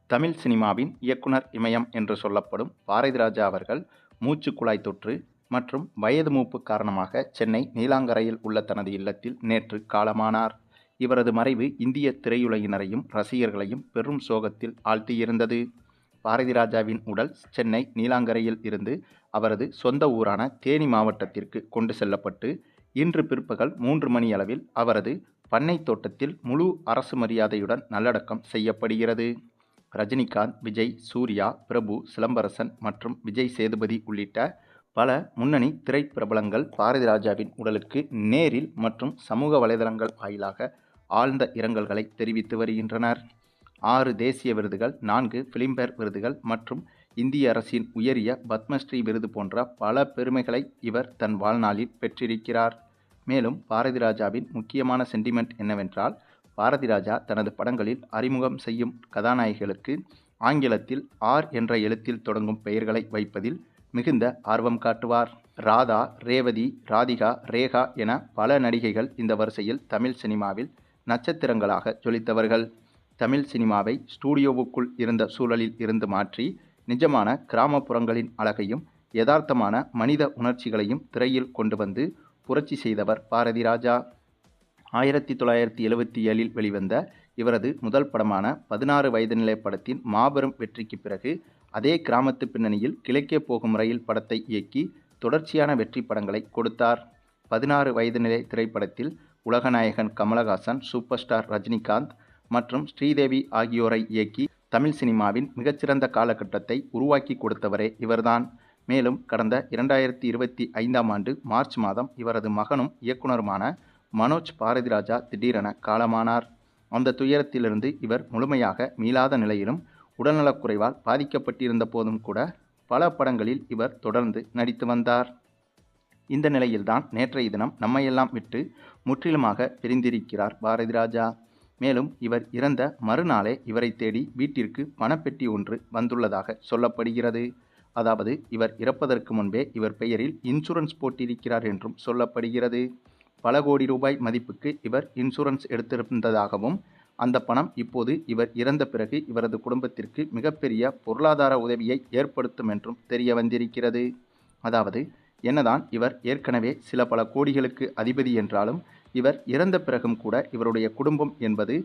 தமிழ் சினிமாவின் இயக்குனர் இமயம் என்று சொல்லப்படும் பாரதிராஜா அவர்கள் மூச்சுக்குழாய் தொற்று மற்றும் வயது மூப்பு காரணமாக சென்னை நீலாங்கரையில் உள்ள தனது இல்லத்தில் நேற்று காலமானார். இவரது மறைவு இந்திய திரையுலகினரையும் ரசிகர்களையும் பெரும் சோகத்தில் ஆழ்த்தியிருந்தது. பாரதிராஜாவின் உடல் சென்னை நீலாங்கரையில் இருந்து அவரது சொந்த ஊரான தேனி மாவட்டத்திற்கு கொண்டு செல்லப்பட்டு இன்று பிற்பகல் 3 மணியளவில் அவரது பண்ணை தோட்டத்தில் முழு அரசு மரியாதையுடன் நல்லடக்கம் செய்யப்படுகிறது. ரஜினிகாந்த், விஜய், சூர்யா, பிரபு, சிலம்பரசன் மற்றும் விஜய் சேதுபதி உள்ளிட்ட பல முன்னணி திரைப்பிரபலங்கள் பாரதிராஜாவின் உடலுக்கு நேரில் மற்றும் சமூக வலைதளங்கள் வாயிலாக ஆழ்ந்த இரங்கல்களை தெரிவித்து வருகின்றனர். 6 தேசிய விருதுகள், 4 பிலிம்பேர் விருதுகள் மற்றும் இந்திய அரசின் உயரிய பத்மஸ்ரீ விருது போன்ற பல பெருமைகளை இவர் தன் வாழ்நாளில் பெற்றிருக்கிறார். மேலும் பாரதிராஜாவின் முக்கியமான சென்டிமெண்ட் என்னவென்றால், பாரதிராஜா தனது படங்களில் அறிமுகம் செய்யும் கதாநாயகிகளுக்கு ஆங்கிலத்தில் ஆர் என்ற எழுத்தில் தொடங்கும் பெயர்களை வைப்பதில் மிகுந்த ஆர்வம் காட்டுவார். ராதா, ரேவதி, ராதிகா, ரேகா என பல நடிகைகள் இந்த வரிசையில் தமிழ் சினிமாவில் நட்சத்திரங்களாக ஜொலித்தவர்கள். தமிழ் சினிமாவை ஸ்டூடியோவுக்குள் இருந்த சூழலில் இருந்து மாற்றி நிஜமான கிராமப்புறங்களின் அழகையும் யதார்த்தமான மனித உணர்ச்சிகளையும் திரையில் கொண்டு வந்து புரட்சி செய்தவர் பாரதிராஜா. 1977இல் வெளிவந்த இவரது முதல் படமான 16 வயது நிலை படத்தின் மாபெரும் வெற்றிக்கு பிறகு அதே கிராமத்து பின்னணியில் கிழக்கே போகும் ரயில் படத்தை இயக்கி தொடர்ச்சியான வெற்றி படங்களை கொடுத்தார். 16 வயது நிலை திரைப்படத்தில் உலகநாயகன் கமலஹாசன், சூப்பர் ஸ்டார் ரஜினிகாந்த் மற்றும் ஸ்ரீதேவி ஆகியோரை இயக்கி தமிழ் சினிமாவின் மிகச்சிறந்த காலகட்டத்தை உருவாக்கி கொடுத்தவரே இவர்தான். மேலும் கடந்த 2025ஆம் ஆண்டு மார்ச் மாதம் இவரது மகனும் இயக்குனருமான மனோஜ் பாரதிராஜா திடீரென காலமானார். அந்த துயரத்திலிருந்து இவர் முழுமையாக மீளாத நிலையிலும் உடல்நலக்குறைவால் பாதிக்கப்பட்டிருந்த போதும் கூட பல படங்களில் இவர் தொடர்ந்து நடித்து வந்தார். இந்த நிலையில்தான் நேற்றைய தினம் நம்மையெல்லாம் விட்டு முற்றிலுமாக பிரிந்திருக்கிறார் பாரதிராஜா. மேலும் இவர் இறந்த மறுநாளே இவரை தேடி வீட்டிற்கு பணப்பெட்டி ஒன்று வந்துள்ளதாக சொல்லப்படுகிறது. அதாவது இவர் இறப்பதற்கு முன்பே இவர் பெயரில் இன்சூரன்ஸ் போட்டிருக்கிறார் என்றும் சொல்லப்படுகிறது. பல கோடி ரூபாய் மதிப்புக்கு இவர் இன்சூரன்ஸ் எடுத்திருந்ததாகவும் அந்த பணம் இப்போது இவர் இறந்த பிறகு இவரது குடும்பத்திற்கு மிகப்பெரிய பொருளாதார உதவியை ஏற்படுத்தும் என்றும் தெரிய வந்திருக்கிறது. அதாவது என்னதான் இவர் ஏற்கனவே சில பல கோடிகளுக்கு அதிபதி என்றாலும் இவர் இறந்த பிறகும் கூட இவருடைய குடும்பம் என்பது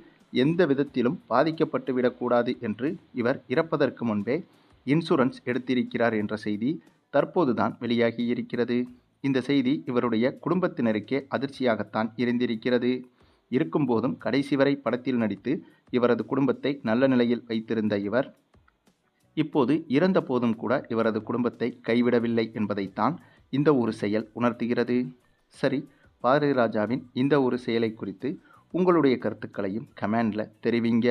எந்த விதத்திலும் பாதிக்கப்பட்டு விடக்கூடாது என்று இவர் இறப்பதற்கு முன்பே இன்சூரன்ஸ் எடுத்திருக்கிறார் என்ற செய்தி தற்போதுதான் வெளியாகியிருக்கிறது. இந்த செய்தி இவருடைய குடும்பத்தினருக்கே அதிர்ச்சியாகத்தான் இருந்திருக்கிறது. இருக்கும்போதும் கடைசி வரை படத்தில் நடித்து இவரது குடும்பத்தை நல்ல நிலையில் வைத்திருந்த இவர் இப்போது இறந்த போதும் கூட இவரது குடும்பத்தை கைவிடவில்லை என்பதைத்தான் இந்த ஒரு செயல் உணர்த்துகிறது. சரி, பாரதிராஜாவின் இந்த ஒரு செயலை குறித்து உங்களுடைய கருத்துக்களையும் கமெண்டில் தெரிவிங்க.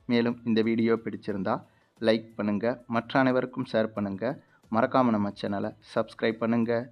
மேலும் இந்த வீடியோ பிடிச்சிருந்தா லைக் பண்ணுங்கள், மற்ற அனைவருக்கும் ஷேர் பண்ணுங்கள், மறக்காமல் நம்ம சேனலை சப்ஸ்கிரைப் பண்ணுங்கள்.